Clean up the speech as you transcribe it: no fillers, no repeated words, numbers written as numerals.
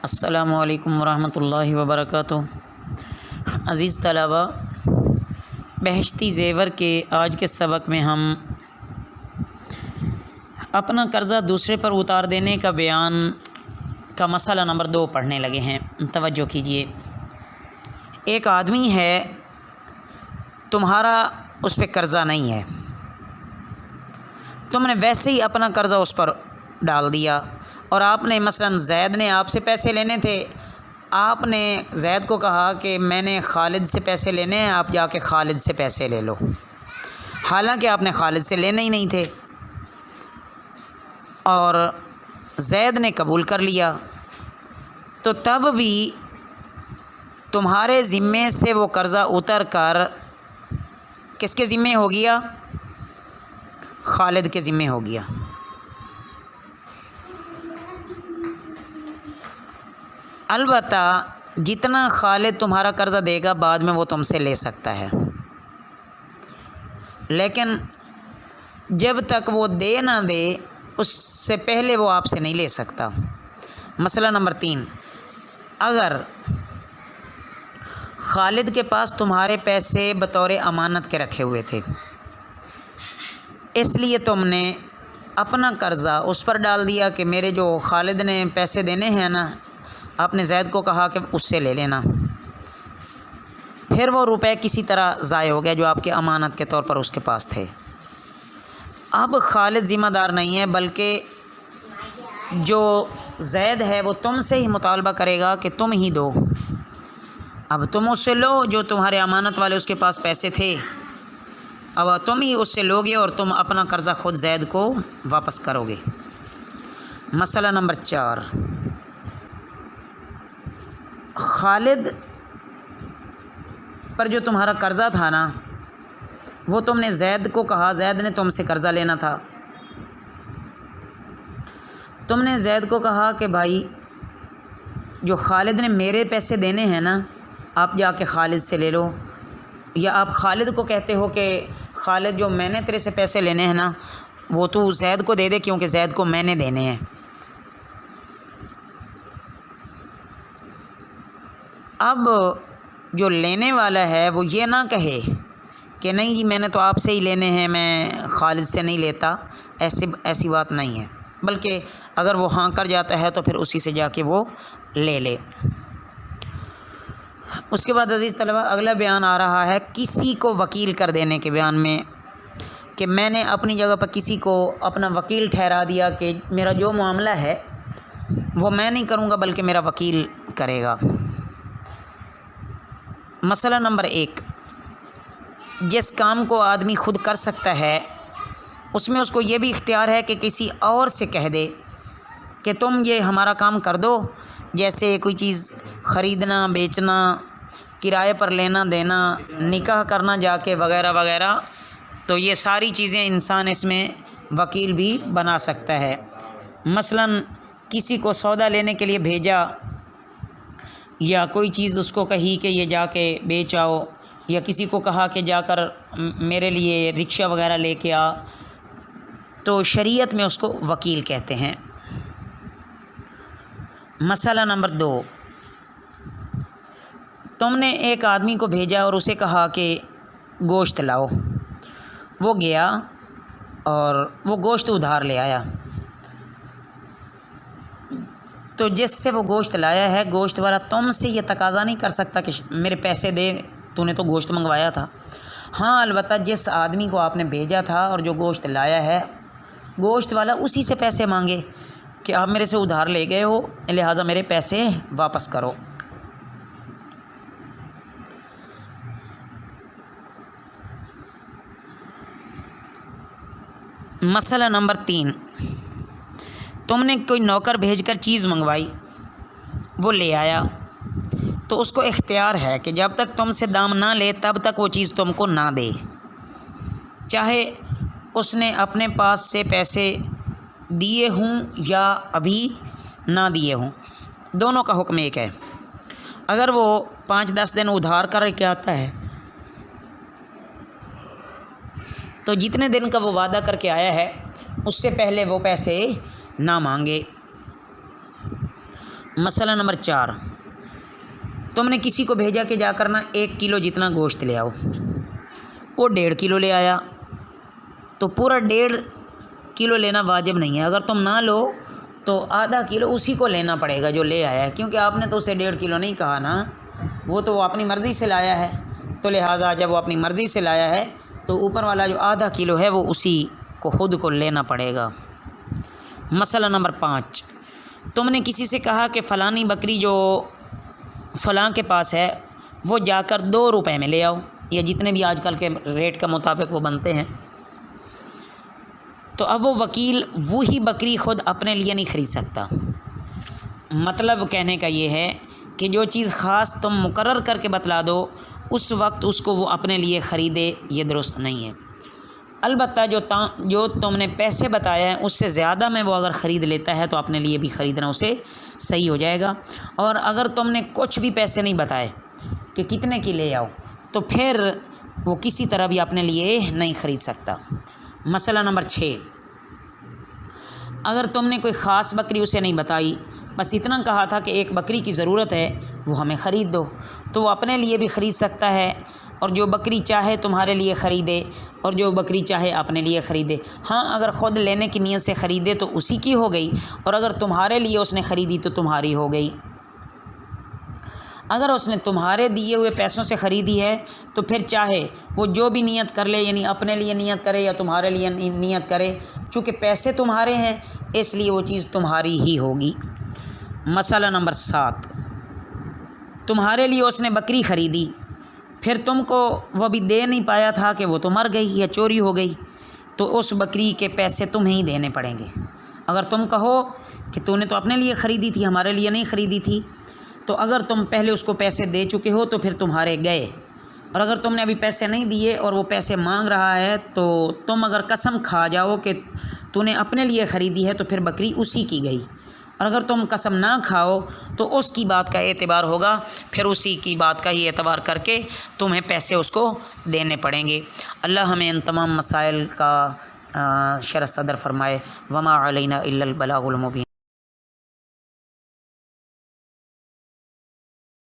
السلام علیکم ورحمۃ اللہ وبرکاتہ۔ عزیز طلبہ، بہشتی زیور کے آج کے سبق میں ہم اپنا قرضہ دوسرے پر اتار دینے کا بیان کا مسئلہ نمبر 2 پڑھنے لگے ہیں۔ توجہ کیجیے۔ ایک آدمی ہے، تمہارا اس پہ قرضہ نہیں ہے، تم نے ویسے ہی اپنا قرضہ اس پر ڈال دیا، اور آپ نے مثلاً زید نے آپ سے پیسے لینے تھے، آپ نے زید کو کہا کہ میں نے خالد سے پیسے لینے ہیں، آپ جا کے خالد سے پیسے لے لو، حالانکہ آپ نے خالد سے لینے ہی نہیں تھے، اور زید نے قبول کر لیا، تو تب بھی تمہارے ذمے سے وہ قرضہ اتر کر کس کے ذمے ہو گیا؟ خالد کے ذمے ہو گیا۔ البتہ جتنا خالد تمہارا قرضہ دے گا بعد میں وہ تم سے لے سکتا ہے، لیکن جب تک وہ دے نہ دے اس سے پہلے وہ آپ سے نہیں لے سکتا۔ مسئلہ نمبر 3، اگر خالد کے پاس تمہارے پیسے بطور امانت کے رکھے ہوئے تھے، اس لیے تم نے اپنا قرضہ اس پر ڈال دیا کہ میرے جو خالد نے پیسے دینے ہیں نا، آپ نے زید کو کہا کہ اس سے لے لینا، پھر وہ روپے کسی طرح ضائع ہو گیا جو آپ کے امانت کے طور پر اس کے پاس تھے۔ اب خالد ذمہ دار نہیں ہے، بلکہ جو زید ہے وہ تم سے ہی مطالبہ کرے گا کہ تم ہی دو۔ اب تم اس سے لو، جو تمہارے امانت والے اس کے پاس پیسے تھے، اب تم ہی اس سے لو گے اور تم اپنا قرضہ خود زید کو واپس کرو گے۔ مسئلہ نمبر 4، خالد پر جو تمہارا قرضہ تھا نا، وہ تم نے زید کو کہا، زید نے تم سے قرضہ لینا تھا، تم نے زید کو کہا کہ بھائی جو خالد نے میرے پیسے دینے ہیں نا، آپ جا کے خالد سے لے لو، یا آپ خالد کو کہتے ہو کہ خالد جو میں نے تیرے سے پیسے لینے ہیں نا، وہ تو زید کو دے دے کیونکہ زید کو میں نے دینے ہیں۔ اب جو لینے والا ہے وہ یہ نہ کہے کہ نہیں جی میں نے تو آپ سے ہی لینے ہیں، میں خالد سے نہیں لیتا، ایسی بات نہیں ہے، بلکہ اگر وہ ہاں کر جاتا ہے تو پھر اسی سے جا کے وہ لے لے۔ اس کے بعد عزیز طلبہ اگلا بیان آ رہا ہے کسی کو وکیل کر دینے کے بیان میں، کہ میں نے اپنی جگہ پر کسی کو اپنا وکیل ٹھہرا دیا کہ میرا جو معاملہ ہے وہ میں نہیں کروں گا بلکہ میرا وکیل کرے گا۔ مسئلہ نمبر 1، جس کام کو آدمی خود کر سکتا ہے اس میں اس کو یہ بھی اختیار ہے کہ کسی اور سے کہہ دے کہ تم یہ ہمارا کام کر دو، جیسے کوئی چیز خریدنا، بیچنا، کرائے پر لینا دینا، نکاح کرنا جا کے وغیرہ وغیرہ، تو یہ ساری چیزیں انسان اس میں وکیل بھی بنا سکتا ہے۔ مثلاً کسی کو سودا لینے کے لیے بھیجا، یا کوئی چیز اس کو کہی کہ یہ جا کے بیچ آؤ، یا کسی کو کہا کہ جا کر میرے لیے رکشہ وغیرہ لے کے آ، تو شریعت میں اس کو وکیل کہتے ہیں۔ مسئلہ نمبر 2، تم نے ایک آدمی کو بھیجا اور اسے کہا کہ گوشت لاؤ، وہ گیا اور وہ گوشت ادھار لے آیا، تو جس سے وہ گوشت لایا ہے گوشت والا تم سے یہ تقاضا نہیں کر سکتا کہ میرے پیسے دے، تو نے تو گوشت منگوایا تھا۔ ہاں البتہ جس آدمی کو آپ نے بھیجا تھا اور جو گوشت لایا ہے، گوشت والا اسی سے پیسے مانگے کہ آپ میرے سے ادھار لے گئے ہو، لہٰذا میرے پیسے واپس کرو۔ مسئلہ نمبر 3، تم نے کوئی نوکر بھیج کر چیز منگوائی، وہ لے آیا، تو اس کو اختیار ہے کہ جب تک تم سے دام نہ لے تب تک وہ چیز تم کو نہ دے، چاہے اس نے اپنے پاس سے پیسے دیے ہوں یا ابھی نہ دیے ہوں، دونوں کا حکم ایک ہے۔ اگر وہ 5-10 دن ادھار کر کے آتا ہے تو جتنے دن کا وہ وعدہ کر کے آیا ہے اس سے پہلے وہ پیسے نہ مانگے۔ مسئلہ نمبر 4، تم نے کسی کو بھیجا کہ جا کر نا 1 کلو جتنا گوشت لے آؤ، وہ 1.5 کلو لے آیا، تو پورا 1.5 کلو لینا واجب نہیں ہے، اگر تم نہ لو تو آدھا کلو اسی کو لینا پڑے گا جو لے آیا ہے، کیونکہ آپ نے تو اسے 1.5 کلو نہیں کہا نا، وہ تو اپنی مرضی سے لایا ہے، تو لہٰذا جب وہ اپنی مرضی سے لایا ہے تو اوپر والا جو آدھا کلو ہے وہ اسی کو خود کو لینا پڑے گا۔ مسئلہ نمبر 5، تم نے کسی سے کہا کہ فلانی بکری جو فلاں کے پاس ہے وہ جا کر 2 روپے میں لے آؤ، یا جتنے بھی آج کل کے ریٹ کے مطابق وہ بنتے ہیں، تو اب وہ وکیل وہی بکری خود اپنے لیے نہیں خرید سکتا۔ مطلب کہنے کا یہ ہے کہ جو چیز خاص تم مقرر کر کے بتلا دو اس وقت اس کو وہ اپنے لیے خریدے، یہ درست نہیں ہے۔ البتہ جو تم نے پیسے بتایا ہے اس سے زیادہ میں وہ اگر خرید لیتا ہے تو اپنے لیے بھی خریدنا اسے صحیح ہو جائے گا، اور اگر تم نے کچھ بھی پیسے نہیں بتائے کہ کتنے کی لے آؤ تو پھر وہ کسی طرح بھی اپنے لیے نہیں خرید سکتا۔ مسئلہ نمبر 6، اگر تم نے کوئی خاص بکری اسے نہیں بتائی، بس اتنا کہا تھا کہ ایک بکری کی ضرورت ہے وہ ہمیں خرید دو، تو وہ اپنے لیے بھی خرید سکتا ہے، اور جو بکری چاہے تمہارے لیے خریدے اور جو بکری چاہے اپنے لیے خریدے۔ ہاں اگر خود لینے کی نیت سے خریدے تو اسی کی ہو گئی، اور اگر تمہارے لیے اس نے خریدی تو تمہاری ہو گئی۔ اگر اس نے تمہارے دیے ہوئے پیسوں سے خریدی ہے تو پھر چاہے وہ جو بھی نیت کر لے، یعنی اپنے لیے نیت کرے یا تمہارے لیے نیت کرے، چونکہ پیسے تمہارے ہیں اس لیے وہ چیز تمہاری ہی ہوگی۔ مسئلہ نمبر 7، تمہارے لیے اس نے بکری خریدی، پھر تم کو وہ بھی دے نہیں پایا تھا کہ وہ تو مر گئی یا چوری ہو گئی، تو اس بکری کے پیسے تمہیں ہی دینے پڑیں گے۔ اگر تم کہو کہ تو نے تو اپنے لیے خریدی تھی، ہمارے لیے نہیں خریدی تھی، تو اگر تم پہلے اس کو پیسے دے چکے ہو تو پھر تمہارے گئے، اور اگر تم نے ابھی پیسے نہیں دیے اور وہ پیسے مانگ رہا ہے تو تم اگر قسم کھا جاؤ کہ تو نے اپنے لیے خریدی ہے تو پھر بکری اسی کی گئی، اور اگر تم قسم نہ کھاؤ تو اس کی بات کا اعتبار ہوگا، پھر اسی کی بات کا ہی اعتبار کر کے تمہیں پیسے اس کو دینے پڑیں گے۔ اللہ ہمیں ان تمام مسائل کا شرح صدر فرمائے۔ وما علینا الا البلاغ المبین۔